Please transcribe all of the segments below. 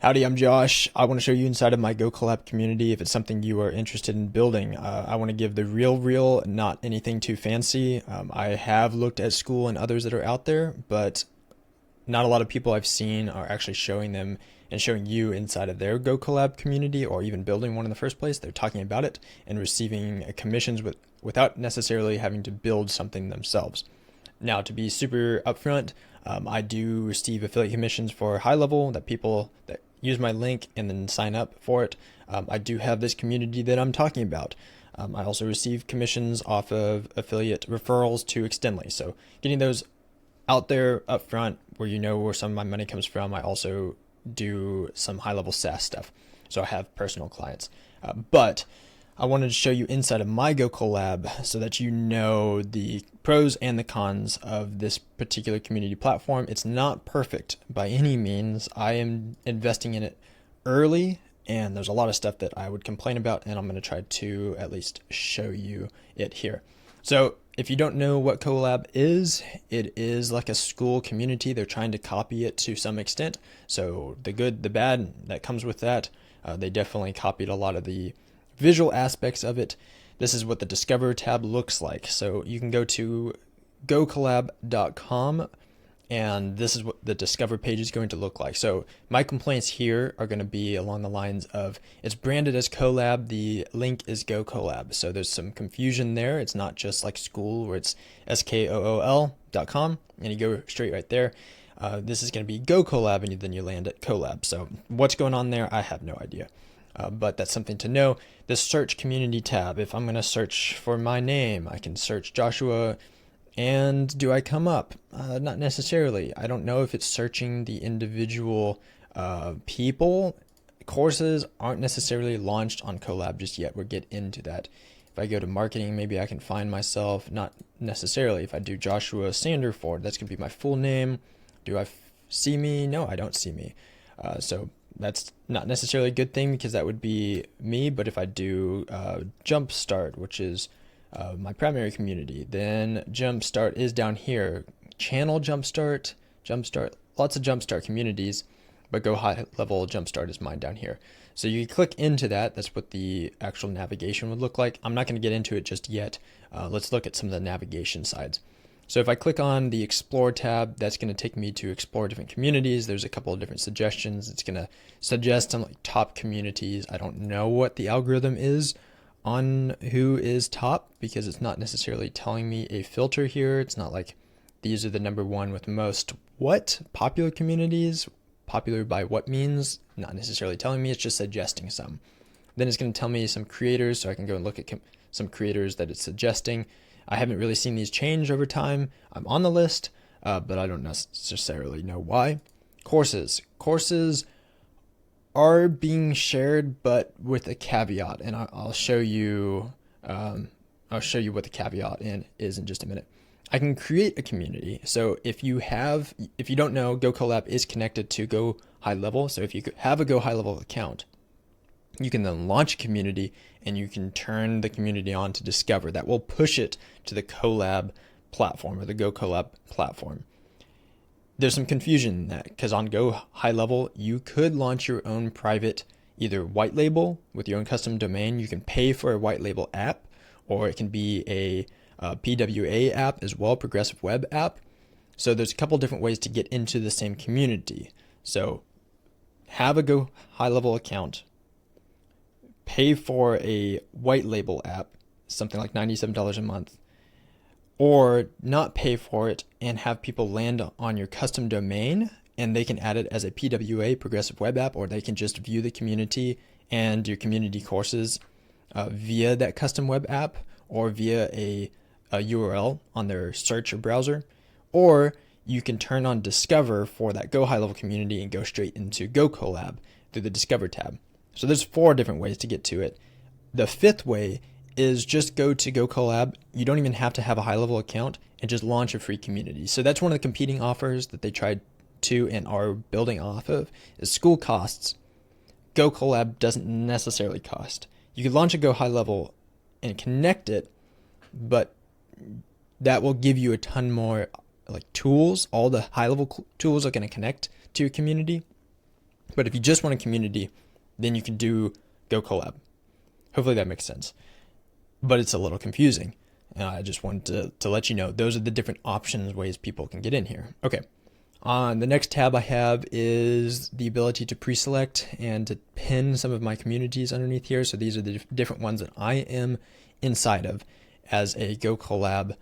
Howdy, I'm Josh. I want to show you inside of my Go Collab community if it's something you are interested in building. I want to give the real, not anything too fancy. I have looked at school and others that are out there, but not a lot of people I've seen are actually showing them and showing you inside of their Go Collab community or even building one in the first place. They're talking about it and receiving commissions without necessarily having to build something themselves. Now, to be super upfront, I do receive affiliate commissions for GoHighLevel that people that use my link and then sign up for it. I do have this community that I'm talking about. I also receive commissions off of affiliate referrals to Extendly. So getting those out there up front where you know where some of my money comes from. I also do some high level SaaS stuff. So I have personal clients. But I wanted to show you inside of my Go Collab so that you know the pros and the cons of this particular community platform. It's not perfect by any means. I am investing in it early, and there's a lot of stuff that I would complain about, and I'm going to try to at least show you it here. So if you don't know what Collab is, it is like a school community. They're trying to copy it to some extent. So the good, the bad that comes with that, they definitely copied a lot of the visual aspects of it. This is what the Discover tab looks like. So you can go to gocollab.com and this is what the Discover page is going to look like. So my complaints here are going to be along the lines of it's branded as Collab, the link is Go Collab. So there's some confusion there. It's not just like school where it's skool.com and you go straight right there. This is going to be Go Collab and then you land at Collab. So what's going on there? I have no idea. But that's something to know. The search community tab, if I'm going to search for my name, I can search Joshua, and do I come up? Not necessarily. I don't know if it's searching the individual people. Courses aren't necessarily launched on Collab just yet. We'll get into that. If I go to marketing, maybe I can find myself. Not necessarily. If I do Joshua Sanderford, that's going to be my full name. Do I see me? No, I don't see me. So that's not necessarily a good thing because that would be me. But if I do Jumpstart, which is my primary community, then Jumpstart is down here. Channel Jumpstart, lots of Jumpstart communities, but GoHighLevel Jumpstart is mine down here. So you click into that. That's what the actual navigation would look like. I'm not going to get into it just yet. Let's look at some of the navigation sides. So if I click on the Explore tab, that's going to take me to explore different communities. There's a couple of different suggestions. It's going to suggest some like top communities. I don't know what the algorithm is on who is top because it's not necessarily telling me a filter here. It's not like these are the number one with most what popular communities, popular by what means, not necessarily telling me. It's just suggesting some. Then it's going to tell me some creators, so I can go and look at some creators that it's suggesting. I haven't really seen these change over time. I'm on the list, but I don't necessarily know why. Courses are being shared, but with a caveat, and I'll show you. I'll show you what the caveat is in just a minute. I can create a community. So if you don't know, Go Collab is connected to GoHighLevel. So if you have a GoHighLevel account, you can then launch a community and you can turn the community on to Discover. That will push it to the Collab platform or the Go Collab platform. There's some confusion in that because on GoHighLevel, you could launch your own private either white label with your own custom domain. You can pay for a white label app, or it can be a PWA app as well, progressive web app. So there's a couple different ways to get into the same community. So have a GoHighLevel account, pay for a white label app, something like $97 a month, or not pay for it and have people land on your custom domain and they can add it as a PWA, progressive web app, or they can just view the community and your community courses via that custom web app or via a URL on their search or browser. Or you can turn on Discover for that GoHighLevel community and go straight into Go Collab through the Discover tab. So there's 4 different ways to get to it. The 5th way is just go to Go Collab. You don't even have to have a high-level account and just launch a free community. So that's one of the competing offers that they tried to and are building off of is school costs. Go Collab doesn't necessarily cost. You could launch a GoHighLevel and connect it, but that will give you a ton more like tools. All the high-level tools are going to connect to your community. But if you just want a community, then you can do Go Collab. Hopefully that makes sense. But it's a little confusing. And I just wanted to let you know, those are the different options, ways people can get in here. Okay. The next tab I have is the ability to pre-select and to pin some of my communities underneath here. So these are the different ones that I am inside of as a Go Collab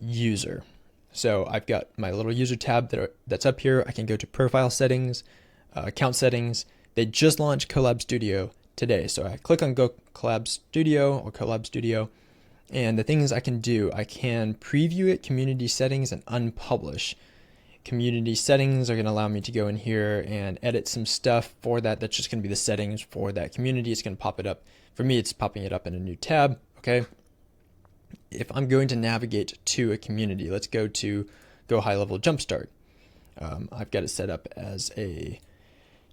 user. So I've got my little user tab that's up here. I can go to profile settings, account settings. They just launched Collab Studio today. So I click on Go Collab Studio or Collab Studio, and the things I can do, I can preview it, community settings, and unpublish. Community settings are going to allow me to go in here and edit some stuff for that. That's just going to be the settings for that community. It's going to pop it up. For me, it's popping it up in a new tab. Okay. If I'm going to navigate to a community, let's go to GoHighLevel Jumpstart. I've got it set up as a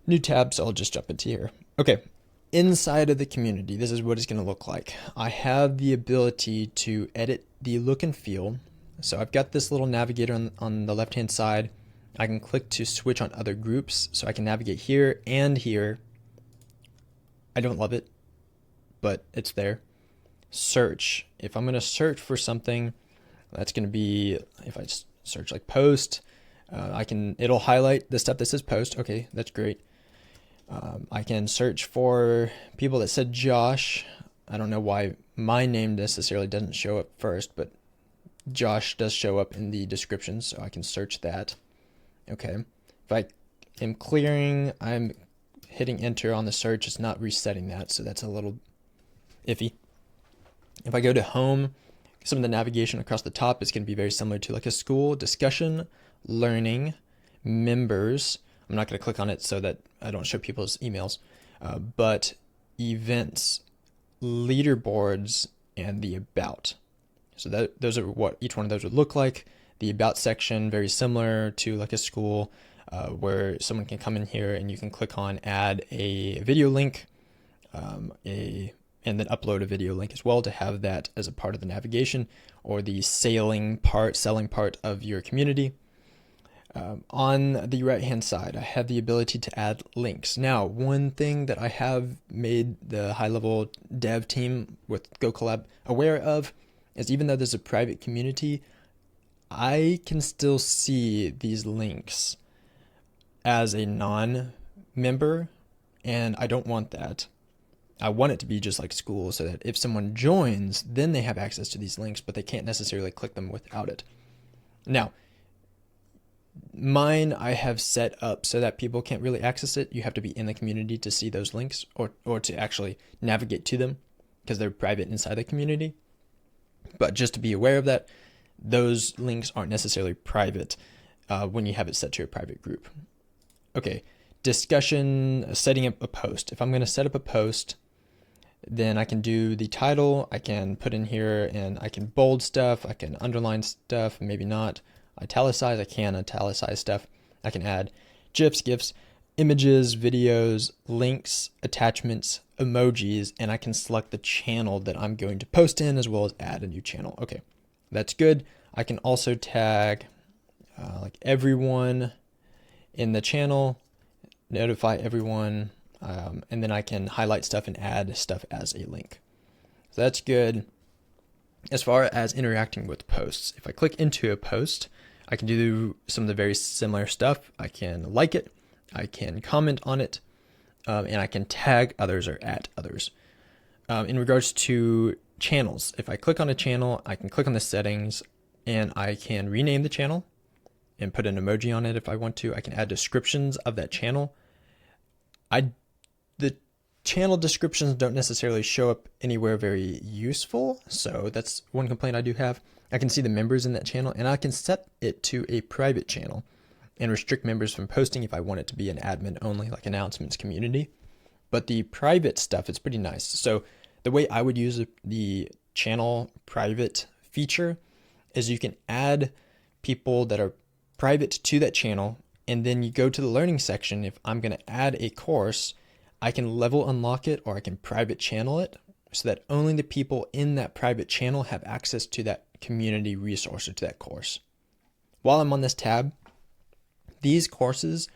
new tab, so I'll just jump into here. Okay. Inside of the community, this is what it's going to look like. I have the ability to edit the look and feel. So I've got this little navigator on the left-hand side. I can click to switch on other groups, so I can navigate here and here. I don't love it, but it's there. Search. If I'm going to search for something, that's going to be, if I search like post, it'll highlight the stuff that says post. Okay, that's great. I can search for people that said Josh. I don't know why my name necessarily doesn't show up first, but Josh does show up in the description, so I can search that. Okay. If I am clearing, I'm hitting enter on the search. It's not resetting that, so that's a little iffy. If I go to home, some of the navigation across the top is going to be very similar to like a school, discussion, learning, members. I'm not going to click on it so that I don't show people's emails, but events, leaderboards, and the about. So those are what each one of those would look like. The about section, very similar to like a school, where someone can come in here and you can click on add a video link, and then upload a video link as well to have that as a part of the navigation or the selling part of your community. On the right hand side, I have the ability to add links. Now, one thing that I have made the high level dev team with Go Collab aware of is even though there's a private community, I can still see these links as a non-member, and I don't want that. I want it to be just like school so that if someone joins, then they have access to these links, but they can't necessarily click them without it. Now, mine I have set up so that people can't really access it. You have to be in the community to see those links or to actually navigate to them because they're private inside the community. But just to be aware of that, those links aren't necessarily private when you have it set to a private group. Okay, discussion, setting up a post. If I'm going to set up a post, then I can do the title. I can put in here and I can bold stuff. I can underline stuff, maybe not. Italicize, I can italicize stuff. I can add GIFs, GIFs, images, videos, links, attachments, emojis, and I can select the channel that I'm going to post in as well as add a new channel. Okay, that's good. I can also tag like everyone in the channel, notify everyone, and then I can highlight stuff and add stuff as a link. So that's good. As far as interacting with posts, if I click into a post, I can do some of the very similar stuff. I can like it, I can comment on it, and I can tag others or at others. In regards to channels, if I click on a channel, I can click on the settings and I can rename the channel and put an emoji on it if I want to. I can add descriptions of that channel. The channel descriptions don't necessarily show up anywhere very useful, so that's one complaint I do have. I can see the members in that channel, and I can set it to a private channel and restrict members from posting if I want it to be an admin only, like announcements community. But the private stuff is pretty nice. So the way I would use the channel private feature is you can add people that are private to that channel, and then you go to the learning section. If I'm going to add a course, I can level unlock it or I can private channel it so that only the people in that private channel have access to that community resource or to that course. While I'm on this tab, these courses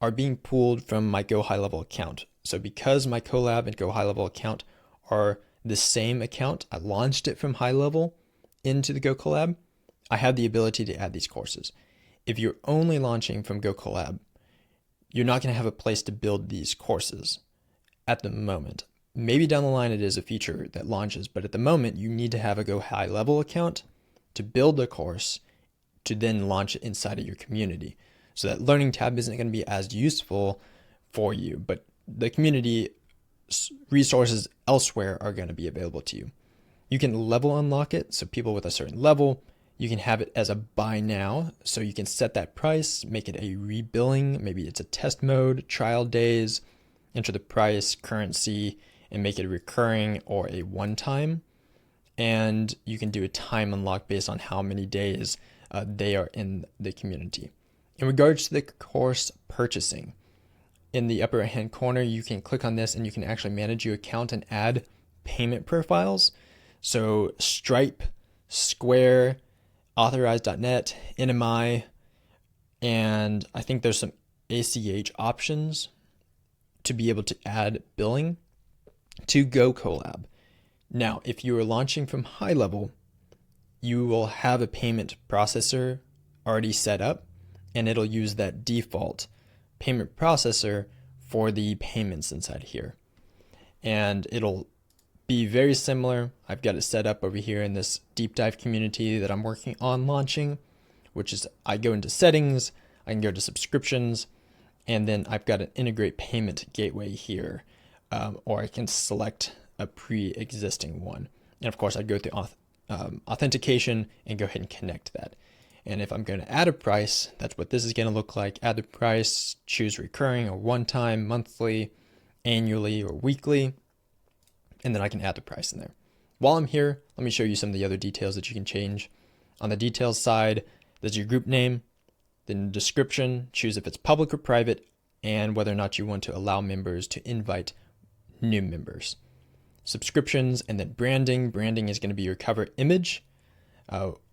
are being pulled from my GoHighLevel account. So because my Collab and GoHighLevel account are the same account, I launched it from HighLevel into the Go Collab, I have the ability to add these courses. If you're only launching from Go Collab, you're not going to have a place to build these courses at the moment. Maybe down the line it is a feature that launches, but at the moment you need to have a GoHighLevel account to build a course to then launch it inside of your community. So that learning tab isn't going to be as useful for you, but the community resources elsewhere are going to be available to you. You can level unlock it, so people with a certain level, you can have it as a buy now, so you can set that price, make it a rebilling, maybe it's a test mode, trial days, enter the price, currency, and make it a recurring or a one-time. And you can do a time unlock based on how many days they are in the community. In regards to the course purchasing, in the upper right hand corner, you can click on this and you can actually manage your account and add payment profiles. So Stripe, Square, Authorize.net, NMI, and I think there's some ACH options to be able to add billing to Go Collab. Now, if you are launching from HighLevel, you will have a payment processor already set up, and it'll use that default payment processor for the payments inside here. And it'll be very similar. I've got it set up over here in this deep dive community that I'm working on launching, which is I go into settings, I can go to subscriptions, and then I've got an integrate payment gateway here, or I can select a pre-existing one. And of course, I'd go through authentication and go ahead and connect that. And if I'm going to add a price, that's what this is going to look like. Add the price, choose recurring or one-time, monthly, annually, or weekly, and then I can add the price in there. While I'm here, let me show you some of the other details that you can change. On the details side, there's your group name, then description, choose if it's public or private, and whether or not you want to allow members to invite new members. Subscriptions, and then branding. Branding is going to be your cover image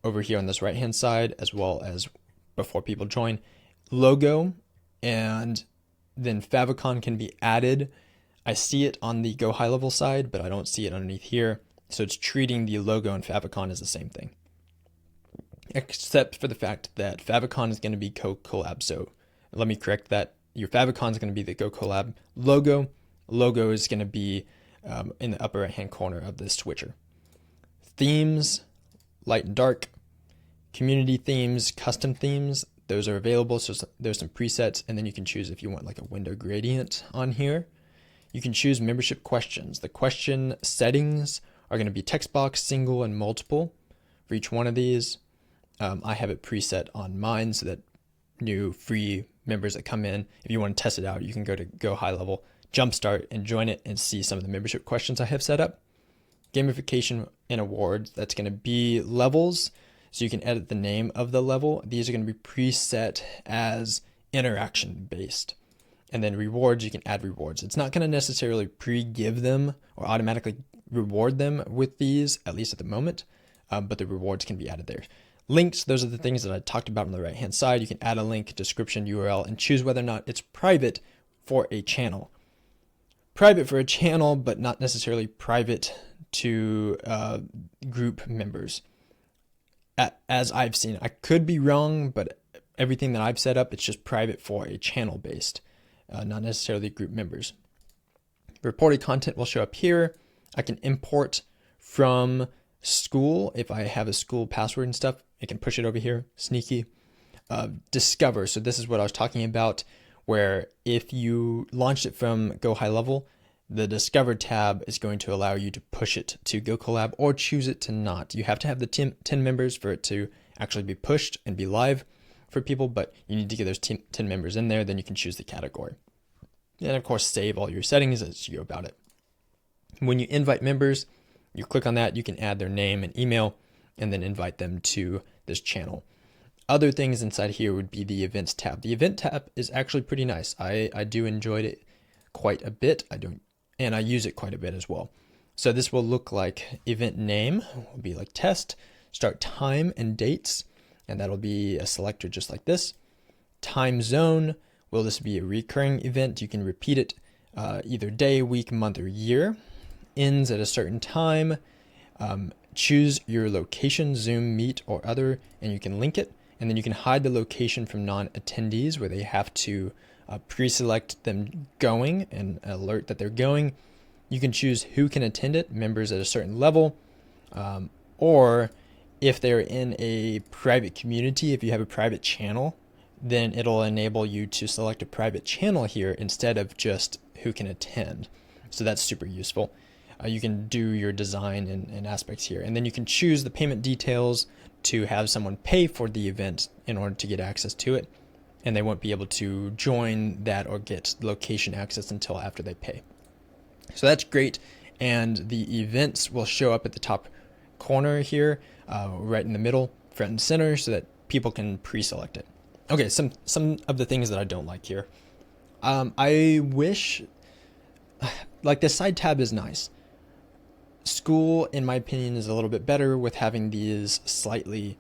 over here on this right hand side, as well as before people join. Logo, and then favicon can be added. I see it on the GoHighLevel side, but I don't see it underneath here. So it's treating the logo and favicon as the same thing, except for the fact that favicon is going to be Go Collab. So let me correct that. Your favicon is going to be the Go Collab logo. Logo is going to be in the upper right hand corner of this switcher. Themes, light and dark, community themes, custom themes, those are available. So there's some presets, and then you can choose if you want like a window gradient on here. You can choose membership questions. The question settings are going to be text box, single, and multiple for each one of these. I have it preset on mine so that new free members that come in, if you want to test it out, you can go to GoHighLevel, jumpstart, and join it and see some of the membership questions I have set up. Gamification and awards, that's going to be levels, so you can edit the name of the level. These are going to be preset as interaction based. And then rewards, you can add rewards. It's not going to necessarily pre-give them or automatically reward them with these, at least at the moment, but the rewards can be added there. Links, those are the things that I talked about on the right-hand side. You can add a link, description, URL, and choose whether or not it's private for a channel. Private for a channel, but not necessarily private to group members. As I've seen, I could be wrong, but everything that I've set up, it's just private for a channel based. Not necessarily group members. Reported content will show up here. I can import from school. If I have a school password and stuff, I can push it over here, sneaky. Discover, so this is what I was talking about, where if you launched it from GoHighLevel, the Discover tab is going to allow you to push it to Go Collab or choose it to not. You have to have the 10 members for it to actually be pushed and be live for people, but you need to get those 10 members in there, then you can choose the category. And of course, save all your settings as you go about it. When you invite members, you click on that, you can add their name and email, and then invite them to this channel. Other things inside here would be the events tab. The event tab is actually pretty nice. I do enjoy it quite a bit. And I use it quite a bit as well. So this will look like event name, will be like test, start time and dates, and that'll be a selector just like this. Time zone Will this be a recurring event? You can repeat it either day, week, month, or year. Ends at a certain time. Choose your location, Zoom, Meet, or other, and you can link it. And then you can hide the location from non-attendees where they have to pre-select them going and alert that they're going. You can choose who can attend it, members at a certain level, or if they're in a private community, if you have a private channel, then it'll enable you to select a private channel here instead of just who can attend. So that's super useful. You can do your design and aspects here. And then you can choose the payment details to have someone pay for the event in order to get access to it. And they won't be able to join that or get location access until after they pay. So that's great. And the events will show up at the top corner here, right in the middle, front and center, so that people can pre-select it. Okay, some of the things that I don't like here. I wish, like, the side tab is nice. School, in my opinion, is a little bit better with having these slightly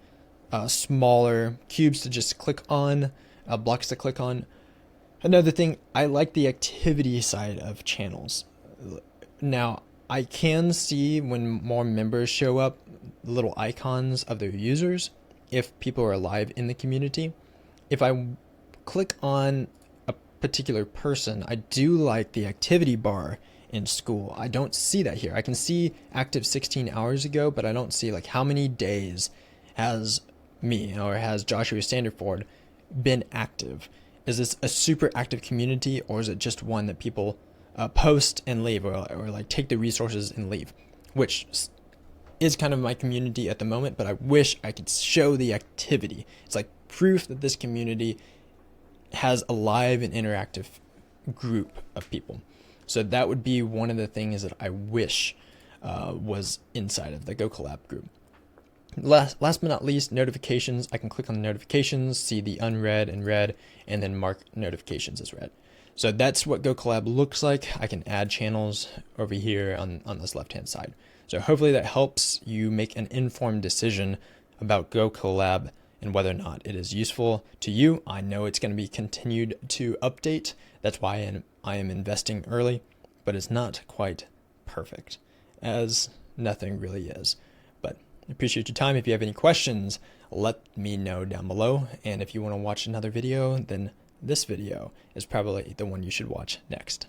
smaller cubes to just click on, blocks to click on. Another thing, I like the activity side of channels. Now, I can see when more members show up, little icons of their users, if people are live in the community. If I click on a particular person, I do like the activity bar in School. I don't see that here. I can see active 16 hours ago, but I don't see like how many days has me or has Joshua Standerford been active. Is this a super active community, or is it just one that people post and leave, or like take the resources and leave, which is kind of my community at the moment, but I wish I could show the activity. It's like proof that this community has a live and interactive group of people. So that would be one of the things that I wish was inside of the Go Collab group. Last but not least, notifications. I can click on the notifications, see the unread and read, and then mark notifications as read. So that's what Go Collab looks like. I can add channels over here on this left-hand side. So hopefully that helps you make an informed decision about Go Collab and whether or not it is useful to you. I know it's going to be continued to update. That's why I am investing early, but it's not quite perfect, as nothing really is. But I appreciate your time. If you have any questions, let me know down below. And if you want to watch another video, then this video is probably the one you should watch next.